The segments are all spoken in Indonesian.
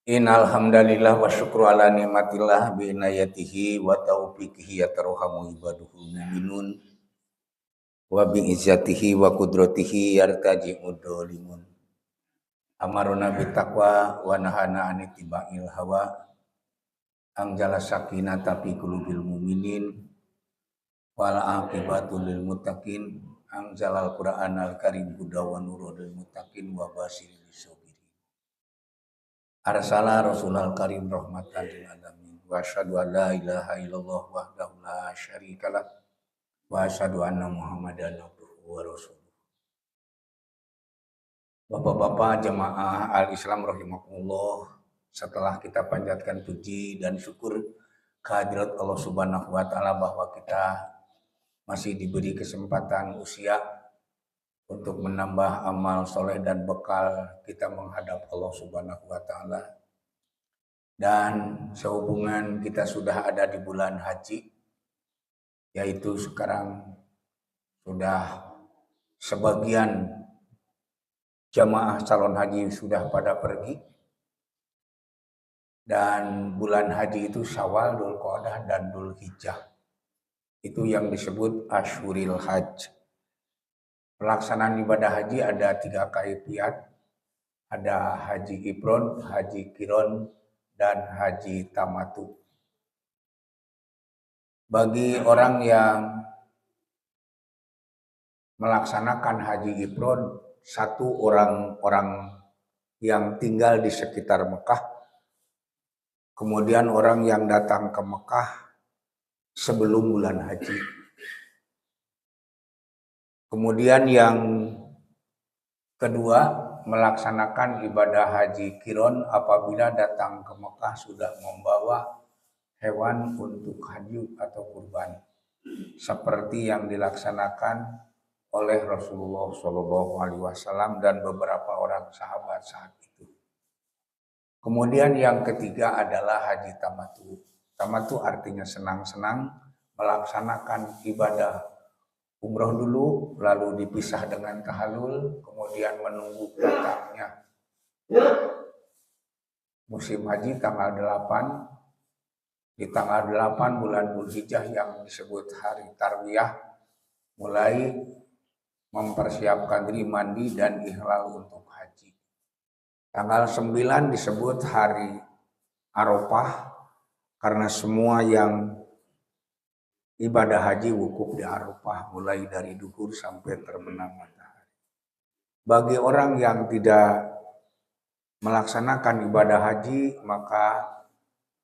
Innal hamdalillah wa syukru ala nikmatillah bi inayatihi wa taufiqihi yatarhamu ibaduhul mu'minun wa bi izzatihi wa qudratihi yartaji uddolimun. Amaruna bi taqwa wa nahana an ittiba'il hawa anjala sakinata fi qulubil mu'minin wal aqibatu lil muttaqin anjalal qur'anal karim hudaw wa nurul lil muttaqin wa basyiril sabirin. Arsala Rasulal Karim rahmatan lil alamin wa asyhadu an la ilaha illallah wahdahu la syarikalah wa asyhadu anna Muhammadan abduhu wa rasuluh. Bapak-bapak jemaah al-Islam rahimakumullah, setelah kita panjatkan puji dan syukur kehadirat Allah Subhanahu wa taala bahwa kita masih diberi kesempatan usia untuk menambah amal soleh dan bekal kita menghadap Allah Subhanahu wa taala. Dan sehubungan kita sudah ada di bulan haji, yaitu sekarang sudah sebagian jamaah calon haji sudah pada pergi, dan bulan haji itu Syawal, Dzulqa'dah dan Dzulhijjah. Itu yang disebut Asyhuril Hajj. Pelaksanaan ibadah haji ada 3 kaifiat. Ada haji ifrad, haji qiron, dan haji tamatu. Bagi orang yang melaksanakan haji ifrad, satu orang yang tinggal di sekitar Mekah, kemudian orang yang datang ke Mekah sebelum bulan haji. Kemudian yang kedua, melaksanakan ibadah haji qiron apabila datang ke Mekah sudah membawa hewan untuk haji atau kurban, seperti yang dilaksanakan oleh Rasulullah SAW dan beberapa orang sahabat saat itu. Kemudian yang ketiga adalah haji tamatu. Tamatu artinya senang-senang, melaksanakan ibadah umroh dulu, lalu dipisah dengan tahallul, kemudian menunggu datangnya musim haji tanggal 8. Di tanggal 8 bulan Dzulhijjah yang disebut hari Tarwiyah, mulai mempersiapkan diri mandi dan ihlal untuk haji. Tanggal 9 disebut hari Arafah, karena semua yang ibadah haji wukuf di Arafah mulai dari duhur sampai terbenam matahari. Bagi orang yang tidak melaksanakan ibadah haji, maka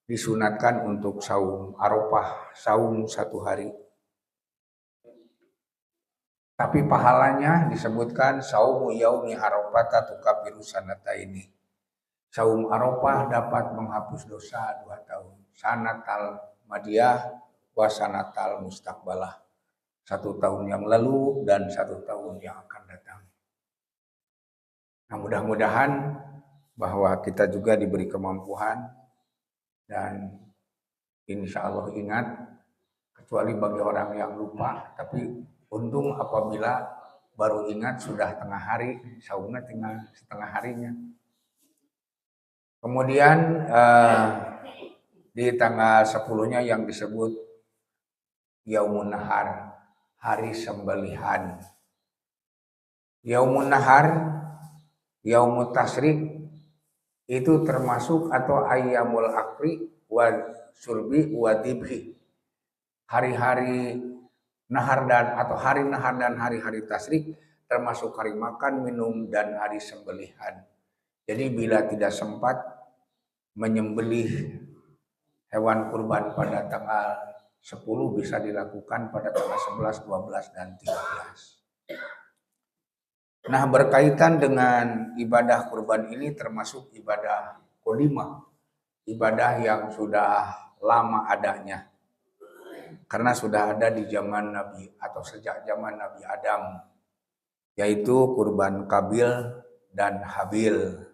disunatkan untuk saum Arafah, saum 1 hari. Tapi pahalanya disebutkan saumu yaumi Arafah tukaffiru sanataini. Saum Arafah dapat menghapus dosa 2 tahun. Sanatal madiyah wasanatal mustaqbalah, 1 tahun yang lalu dan 1 tahun yang akan datang. Nah, mudah-mudahan bahwa kita juga diberi kemampuan dan insya Allah ingat, kecuali bagi orang yang lupa. Tapi untung apabila baru ingat sudah tengah hari, saumnya tinggal setengah harinya. Kemudian di tanggal 10-nya yang disebut Yaumun Nahar, hari sembelihan. Yaumun Nahar, Yaumut Tasyrik itu termasuk atau ayyamul akli wa surbi wa dibhi. Hari-hari nahar dan atau hari nahar dan hari-hari tasyrik termasuk hari makan, minum, dan hari sembelihan. Jadi bila tidak sempat menyembelih hewan kurban pada tanggal 10, bisa dilakukan pada tanggal 11, 12, dan 13. Nah, berkaitan dengan ibadah kurban ini termasuk ibadah qadimah, ibadah yang sudah lama adanya. Karena sudah ada di zaman Nabi atau sejak zaman Nabi Adam, yaitu kurban Qabil dan Habil.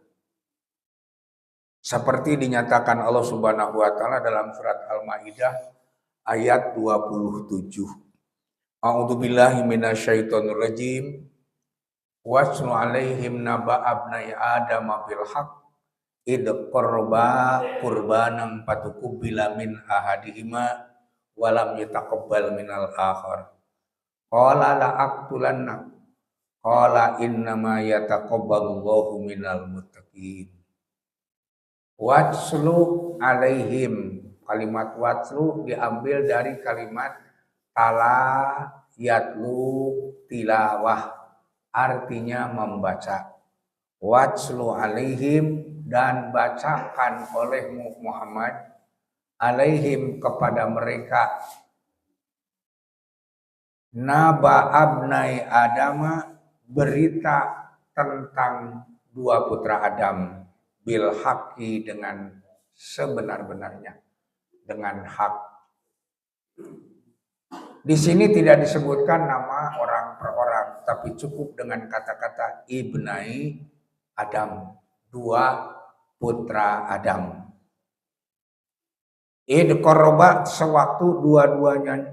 Seperti dinyatakan Allah Subhanahu wa taala dalam surat Al-Maidah ayat 27. A'udzubillahi minasyaitonirrajim. wasnu alaihim naba abnai adam bil haq id qarba qurbanan patukubbila min ahadihima walam yataqabbal minal akhar qala la aqtulanna qala innama yataqabbalullahu minal muttaqin. Watslu alaihim, kalimat watslu diambil dari kalimat tala yatlu tilawah, artinya membaca. Watslu alaihim, dan bacakan olehmu Muhammad alaihim kepada mereka naba abnai adama, berita tentang dua putra Adam bil haqqi, dengan sebenar-benarnya, dengan hak. Di sini tidak disebutkan nama orang per orang, tapi cukup dengan kata-kata ibnai Adam, dua putra Adam. Id korba, sewaktu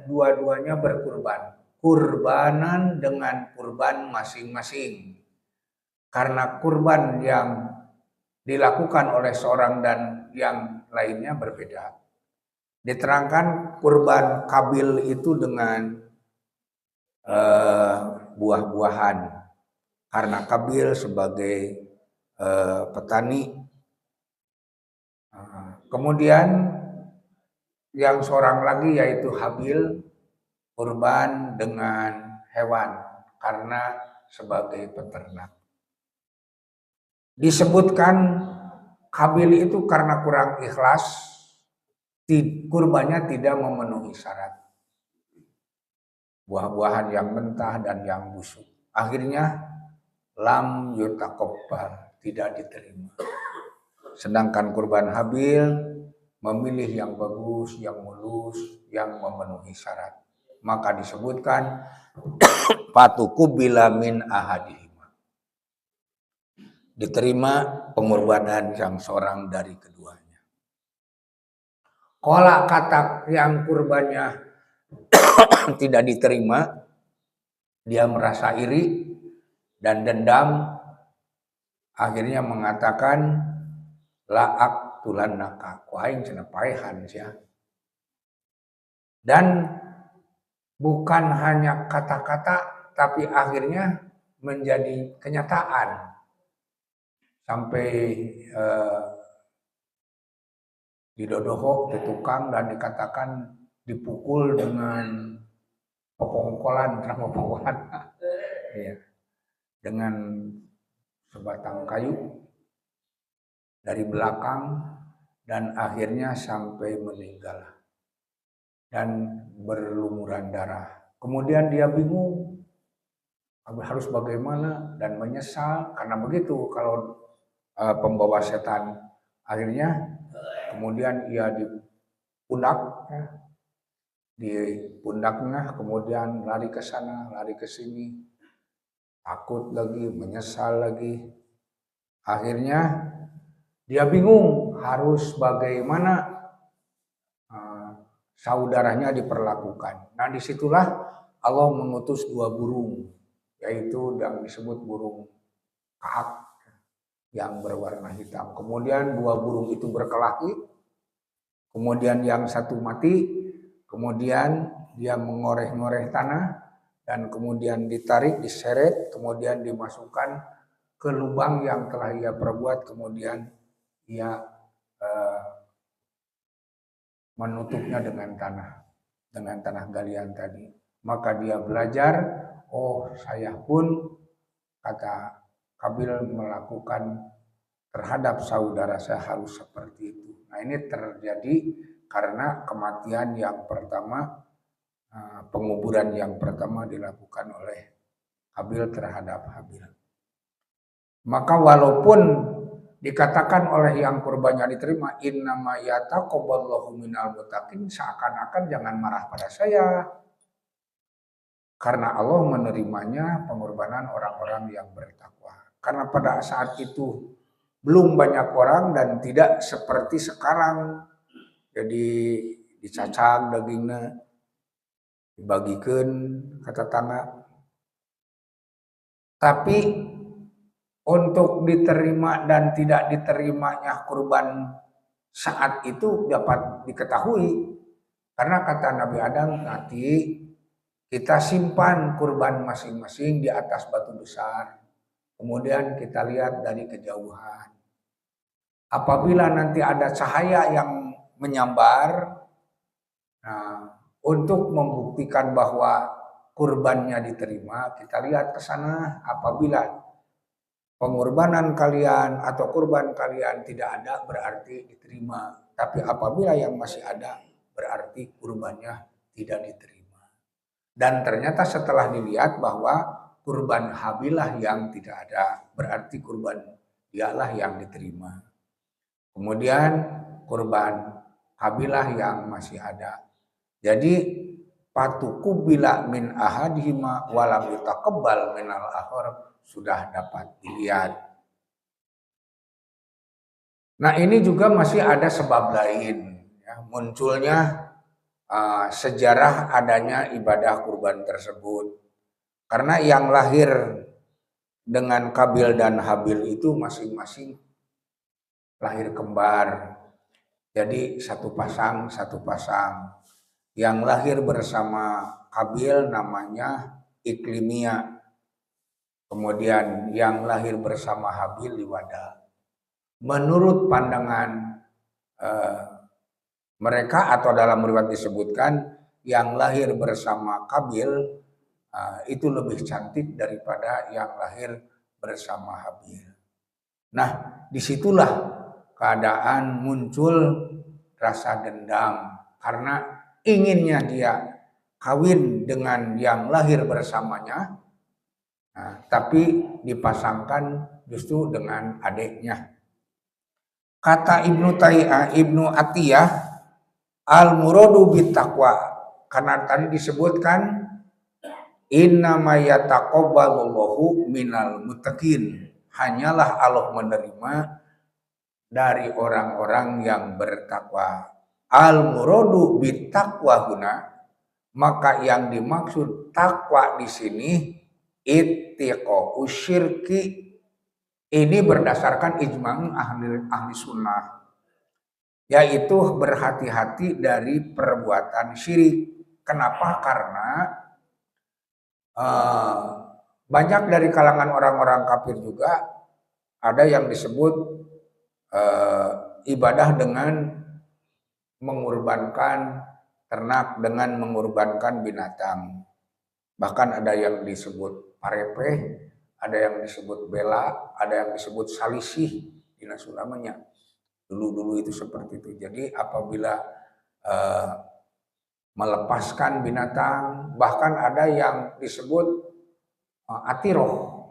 dua-duanya berkurban, kurbanan dengan kurban masing-masing. Karena kurban yang dilakukan oleh seorang dan yang lainnya berbeda. Diterangkan kurban Kabil itu dengan buah-buahan, karena Kabil sebagai petani. Kemudian yang seorang lagi yaitu Habil kurban dengan hewan karena sebagai peternak. Disebutkan Habil itu karena kurang ikhlas, kurbannya tidak memenuhi syarat. Buah-buahan yang mentah dan yang busuk. Akhirnya lam yutaqabbal, tidak diterima. Sedangkan kurban Habil memilih yang bagus, yang mulus, yang memenuhi syarat. Maka disebutkan patukubbila min ahadihim, diterima pengorbanan yang seorang dari keduanya. Kalau kata yang kurbannya tidak diterima, dia merasa iri dan dendam, akhirnya mengatakan la'ak tulannaka, kuaing cenah paehan sia. Dan bukan hanya kata-kata, tapi akhirnya menjadi kenyataan. Sampai didodohok di tukang dan dikatakan dipukul dengan pepongkolan, ya, dengan sebatang kayu dari belakang, dan akhirnya sampai meninggal dan berlumuran darah. Kemudian dia bingung harus bagaimana dan menyesal karena begitu kalau pembawa setan. Akhirnya kemudian ia di pundaknya, kemudian lari ke sana, lari ke sini, takut lagi, menyesal lagi. Akhirnya dia bingung harus bagaimana saudaranya diperlakukan. Nah, disitulah Allah mengutus dua burung, yaitu yang disebut burung kahak yang berwarna hitam. Kemudian dua burung itu berkelahi, kemudian yang satu mati, kemudian dia mengoreh-ngoreh tanah, dan kemudian ditarik, diseret, kemudian dimasukkan ke lubang yang telah ia perbuat, kemudian ia menutupnya dengan tanah galian tadi. Maka dia belajar, oh saya pun, kata Kabil, melakukan terhadap saudara saya harus seperti itu. Nah, ini terjadi karena kematian yang pertama, penguburan yang pertama dilakukan oleh Kabil terhadap Habil. Maka walaupun dikatakan oleh yang kurbannya diterima, innama yataqabbalullahu minal muttaqin, seakan-akan jangan marah pada saya, karena Allah menerimanya pengorbanan orang-orang yang bertakwa. Karena pada saat itu belum banyak orang dan tidak seperti sekarang. Jadi dicacang dagingnya, dibagikan ke tetangga. Tapi untuk diterima dan tidak diterimanya kurban saat itu dapat diketahui karena kata Nabi Adam, nanti kita simpan kurban masing-masing di atas batu besar. Kemudian kita lihat dari kejauhan. Apabila nanti ada cahaya yang menyambar, nah, untuk membuktikan bahwa kurbannya diterima, kita lihat ke sana. Apabila pengorbanan kalian atau kurban kalian tidak ada, berarti diterima. Tapi apabila yang masih ada, berarti kurbannya tidak diterima. Dan ternyata setelah dilihat bahwa kurban Habilah yang tidak ada, berarti kurban dialah yang diterima. Kemudian kurban Habilah yang masih ada. Jadi patuku bila min ahadihima walam yutaqabbal minal akhar sudah dapat dilihat. Nah ini juga masih ada sebab lain, ya, munculnya sejarah adanya ibadah kurban tersebut. Karena yang lahir dengan Kabil dan Habil itu masing-masing lahir kembar. Jadi satu pasang. Yang lahir bersama Kabil namanya Iklimia. Kemudian yang lahir bersama Habil Liwada. Menurut pandangan mereka atau dalam riwayat disebutkan yang lahir bersama Kabil itu lebih cantik daripada yang lahir bersama Habil. Nah, disitulah keadaan muncul rasa dendam karena inginnya dia kawin dengan yang lahir bersamanya, tapi dipasangkan justru dengan adiknya. Kata Ibnu Atiyah, al-muradu bittaqwa, karena tadi disebutkan innama yataqabbalullahu minal muttaqin, hanyalah Allah menerima dari orang-orang yang bertakwa. Al-muradu bittaqwa huna, maka yang dimaksud takwa di sini ittiqa'u syirki, ini berdasarkan ijma' ahli sunnah, yaitu berhati-hati dari perbuatan syirik. Kenapa? Karena banyak dari kalangan orang-orang kafir juga ada yang disebut ibadah dengan mengorbankan ternak, dengan mengorbankan binatang. Bahkan ada yang disebut parepeh, ada yang disebut bela, ada yang disebut salisih di namanya. Dulu itu seperti itu. Jadi apabila melepaskan binatang, bahkan ada yang disebut atiroh,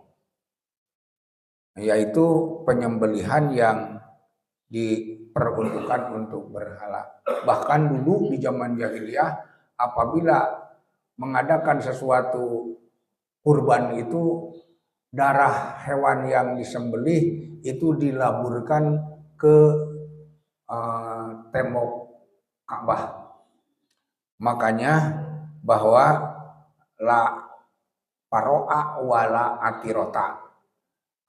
yaitu penyembelihan yang diperuntukkan untuk berhala. Bahkan dulu di zaman jahiliyah, apabila mengadakan sesuatu kurban itu, darah hewan yang disembelih itu dilaburkan ke tembok Ka'bah. Makanya bahwa la paro'a wala atirota,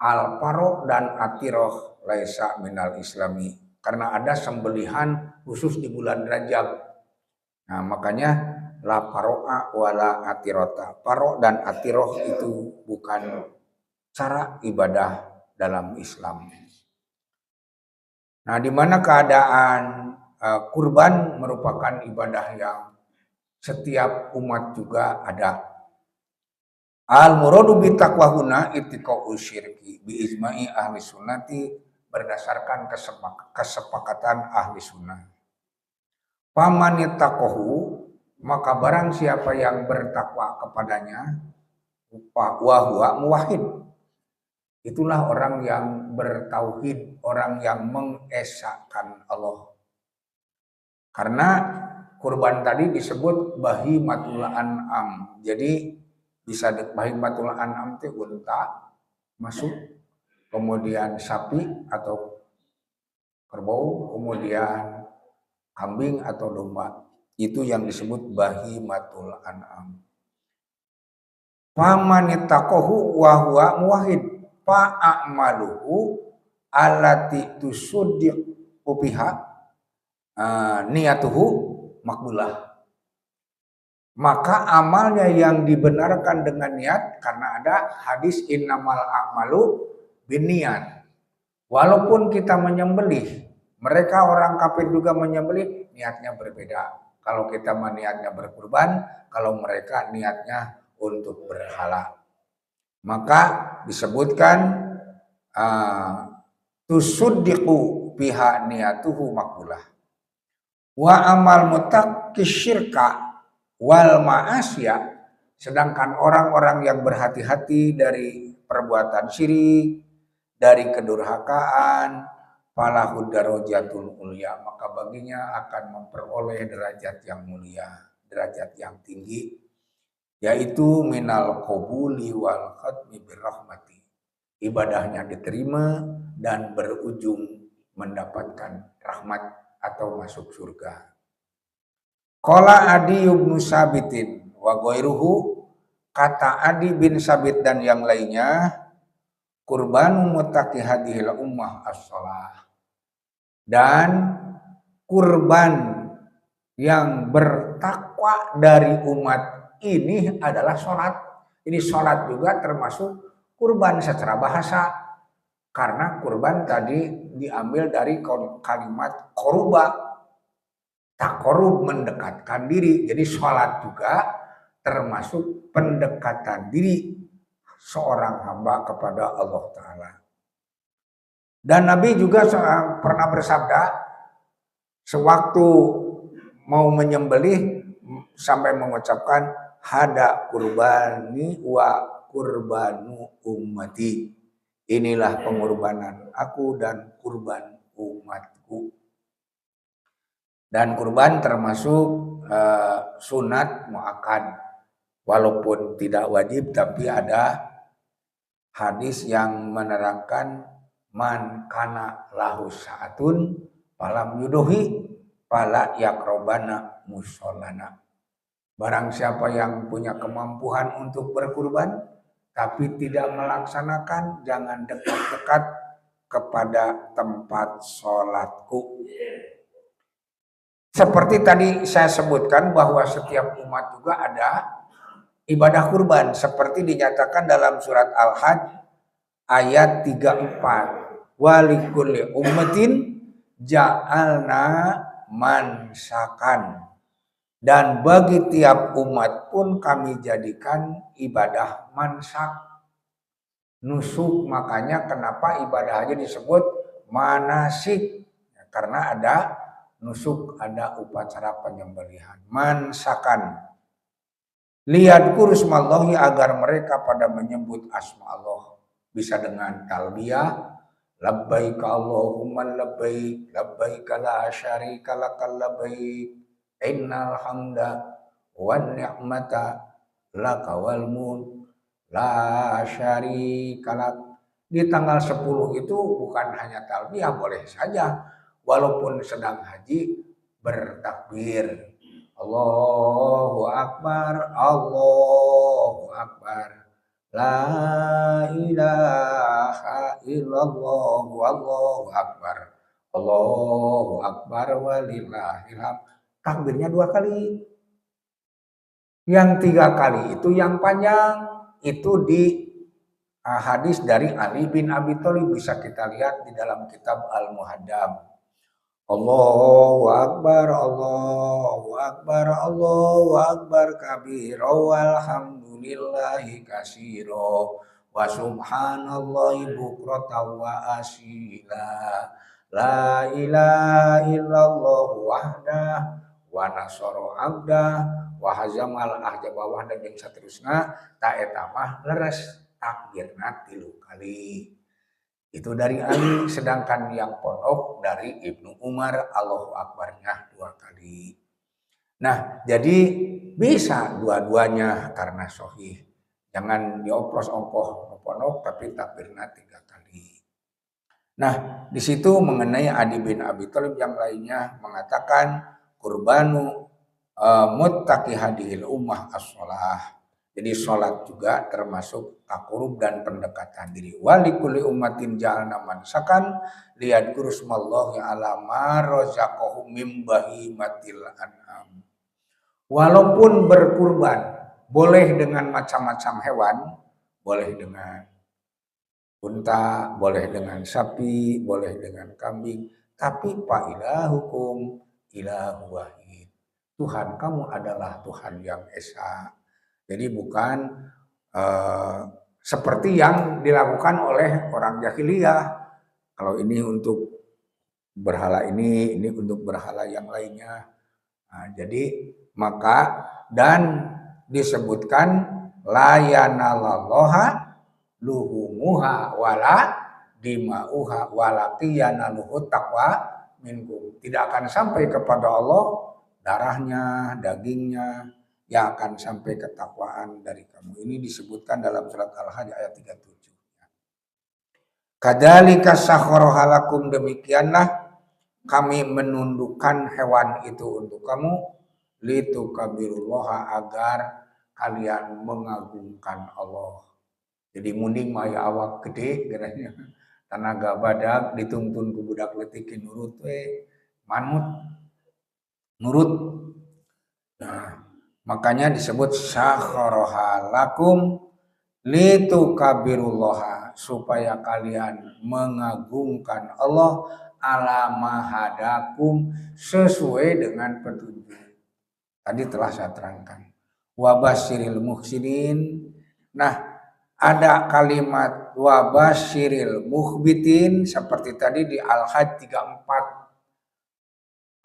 al paro dan atiroh laisa minal islami, karena ada sembelihan khusus di bulan Rajab. Nah makanya la paro'a wala atirota, paro dan atiroh itu bukan cara ibadah dalam Islam. Nah di mana keadaan kurban merupakan ibadah yang setiap umat juga ada. Al-muradu bitaqwa huna ittiqa'u syirki bi ijma'i ahli sunnati, berdasarkan kesepakatan ahli sunnah. Faman yattaqahu, maka barang siapa yang bertakwa kepadanya, wa huwa muwahhid, itulah orang yang bertauhid, orang yang mengesahkan Allah. Karena kurban tadi disebut bahimatul an'am. Jadi bisa bahimatul an'am itu unta masuk, kemudian sapi atau kerbau, kemudian kambing atau domba. Itu yang disebut bahimatul an'am. Famanittaqahu wa huwa muwahhid fa a'maluhu allati tusaddiqu biha niyatuhu makbulah. Maka amalnya yang dibenarkan dengan niat, karena ada hadis innamal a'malu binniyat. Walaupun kita menyembelih, mereka orang kafir juga menyembelih, niatnya berbeda. Kalau kita niatnya berkurban, kalau mereka niatnya untuk berhala. Maka disebutkan tusuddiqu biha niyatuhu makbulah. Wa amal mutaqqis syirka wal ma'asya, sedangkan orang-orang yang berhati-hati dari perbuatan syirik, dari kedurhakaan, falahud darajatul ulya, maka baginya akan memperoleh derajat yang mulia, derajat yang tinggi, yaitu minal qabuli wal khatmi birrahmati. Ibadahnya diterima dan berujung mendapatkan rahmat atau masuk surga. Qala Adi bin Sabitin wa ghairuhu, kata Adi bin Sabit dan yang lainnya, kurbanu muttaqi hadhil ummah as-shalah, dan kurban yang bertakwa dari umat ini adalah sholat. Ini sholat juga termasuk kurban secara bahasa, karena kurban tadi diambil dari kalimat koruba, takorub, mendekatkan diri. Jadi sholat juga termasuk pendekatan diri seorang hamba kepada Allah Ta'ala. Dan Nabi juga pernah bersabda, sewaktu mau menyembelih sampai mengucapkan hada kurbani wa kurbanu ummati. Inilah pengorbanan aku dan kurban umatku. Dan kurban termasuk sunat muakkad, walaupun tidak wajib, tapi ada hadis yang menerangkan man kana lahu sa'atun falam yudohi fala yakrobana musholana. Barang siapa yang punya kemampuan untuk berkurban tapi tidak melaksanakan, jangan dekat-dekat kepada tempat sholatku. Seperti tadi saya sebutkan bahwa setiap umat juga ada ibadah kurban, seperti dinyatakan dalam surat Al-Hajj ayat 34. Walikulli ummatin ja'alna mansakan. Dan bagi tiap umat pun kami jadikan ibadah mansak, nusuk. Makanya kenapa ibadah aja disebut manasik, karena ada nusuk, ada upacara penyembelihan, mansakan. Liyadkur ismallahi, agar mereka pada menyebut asma Allah, bisa dengan talbiyah, labbaik Allahumma labbaik, labbaik la syarika lakal labbaik, innal hamda wan ni'mata laka wal mulk la syarika lak. Di tanggal 10 itu bukan hanya talbiyah, boleh saja walaupun sedang haji bertakbir, Allahu Akbar, Allahu Akbar, la ilaha illallah, Allahu Akbar, Allahu Akbar walillahil hamd. Takbirnya 2 kali. Yang 3 kali itu yang panjang, itu di hadis dari Ali bin Abi Thalib, bisa kita lihat di dalam kitab Al-Muhaddam. Allahu Akbar, Allahu Akbar, Allahu Akbar kabira walhamdulillahi katsira wa subhanallahi bukratan wa asila, la ilaha illallah wahdah wa nasara abdah wa hazamal ahzaba wahdah, jeung saterusna. Ta eta mah leres takbirna 3 kali. Itu dari Ali, sedangkan yang pondok dari Ibnu Umar, Allahu Akbarnya 2 kali. Nah, jadi bisa dua-duanya karena sahih. Jangan dioplos-oplos pondok tapi takbirna 3 kali. Nah, di situ mengenai Adi bin Abi Thalib, yang lainnya mengatakan kurbanu muttaqi hadhil ummah as-shalah, Jadi sholat juga termasuk takurub dan pendekatan diri. Walikuli umatin ja'alna mansakan liyadkuru smallahi ala ma razaqahum mim bahimatil an'am. Walaupun berkurban, boleh dengan macam-macam hewan, boleh dengan unta, boleh dengan sapi, boleh dengan kambing, tapi fa ilahukum ilahu wahid. Tuhan kamu adalah Tuhan yang esa. Jadi bukan seperti yang dilakukan oleh orang jahiliyah. Kalau ini untuk berhala ini untuk berhala yang lainnya. Nah, jadi maka dan disebutkan la yanalallaha luhumuha wala dimauha walaqiyanaluhu taqwa minkum. Tidak akan sampai kepada Allah darahnya, dagingnya, yang akan sampai ketakwaan dari kamu. Ini disebutkan dalam surat Al-Hajj ayat 37. Kadzalika sakhkharaha lakum, demikianlah kami menundukkan hewan itu untuk kamu litukabirullaha, agar kalian mengagungkan Allah. Jadi munding maya awak gede geranya tanaga badak dituntun ku budak leutik nurut we manut nurut. Nah, makanya disebut sakhkharaha lakum litukabirullaha, supaya kalian mengagungkan Allah ala mahadakum, sesuai dengan petunjuk. Tadi telah saya terangkan. Wabasyiril muhsinin. Nah, ada kalimat wabasyiril muhbitin seperti tadi di Al-Hajj 34.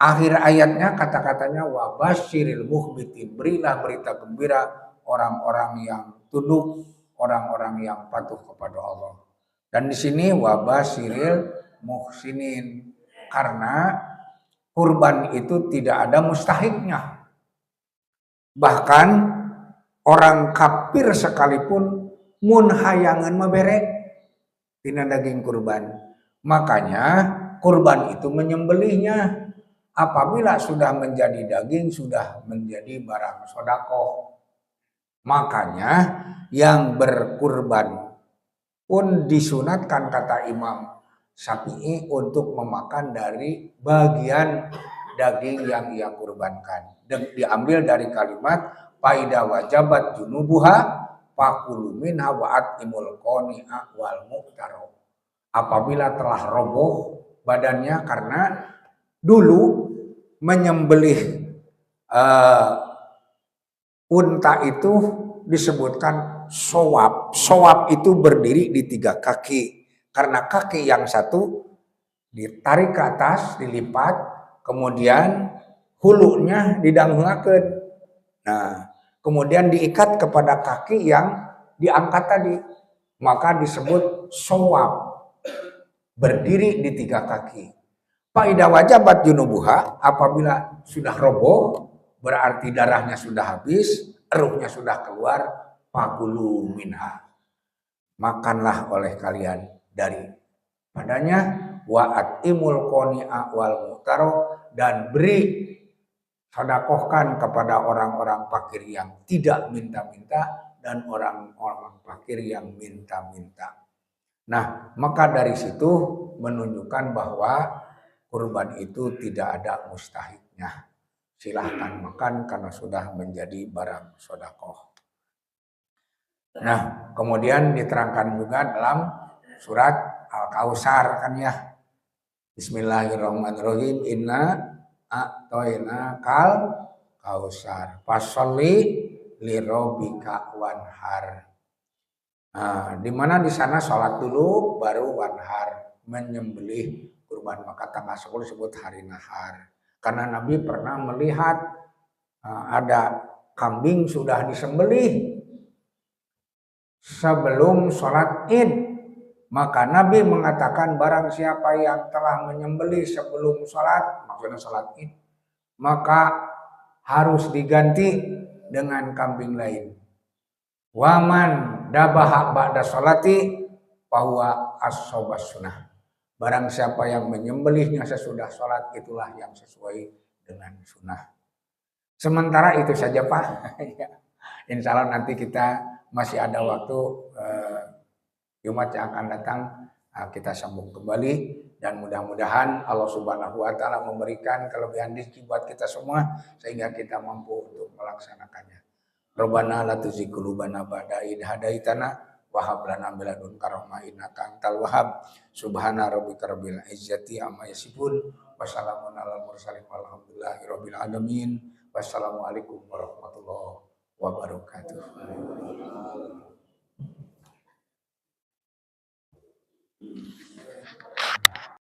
Akhir ayatnya kata-katanya wabasyiril muhbitin, berilah berita gembira orang-orang yang tunduk, orang-orang yang patuh kepada Allah. Dan di sini wabasyiril muhsinin, karena kurban itu tidak ada mustahiknya. Bahkan orang kafir sekalipun mun hayangan mabere tina daging kurban. Makanya kurban itu menyembelihnya. Apabila sudah menjadi daging, sudah menjadi barang sedekah. Makanya yang berkurban pun disunatkan, kata Imam Syafi'i, untuk memakan dari bagian daging yang ia kurbankan. Dan diambil dari kalimat faida wajabat junubuha fakulu minha wa atimul qani'a wal muqtaro. Apabila telah roboh badannya, karena dulu menyembelih unta itu disebutkan showab. Showab itu berdiri di 3 kaki. Karena kaki yang satu ditarik ke atas, dilipat, kemudian hulunya didanghakeun. Nah, kemudian diikat kepada kaki yang diangkat tadi. Maka disebut showab. Berdiri di 3 kaki. Faida wajabat junubuha, apabila sudah roboh, berarti darahnya sudah habis, ruhnya sudah keluar, fakulu minha, makanlah oleh kalian dari padanya, wa atimul qani'a wal mu'taro, dan beri sedekahkan kepada orang-orang fakir yang tidak minta-minta dan orang-orang fakir yang minta-minta. Nah, maka dari situ menunjukkan bahwa kurban itu tidak ada mustahiknya. Silahkan makan karena sudah menjadi barang sedekah. Nah, kemudian diterangkan juga dalam surat Al-Kautsar kan ya. Bismillahirrahmanirrahim. Inna a'toina kal kausar. Fasholli li rabbika wanhar. Nah, di mana di sana sholat dulu baru wanhar, menyembelih kurban. Maka tanggal 10 disebut hari nahar. Karena Nabi pernah melihat ada kambing sudah disembelih sebelum sholat Id. Maka Nabi mengatakan barang siapa yang telah menyembelih sebelum sholat, maksudnya sholat Id, maka harus diganti dengan kambing lain. Waman dabaha ba'da sholati bahwa as-sobas sunnah. Barang siapa yang menyembelihnya sesudah sholat, itulah yang sesuai dengan sunnah. Sementara itu saja Pak. Insya Allah nanti kita masih ada waktu Jumat yang akan datang kita sambung kembali dan mudah-mudahan Allah Subhanahu wa taala memberikan kelebihan rezeki buat kita semua sehingga kita mampu untuk melaksanakannya. Rabbana la tuzigh qulubana ba'da idh hadaitana wa hab lana min ladunka rahmah innaka antal wahhab. Subhana rabbika rabbil izzati amma yasifun wa salamun alal mursalin walhamdulillahi rabbil alamin. Wassalamualaikum warahmatullahi wabarakatuh.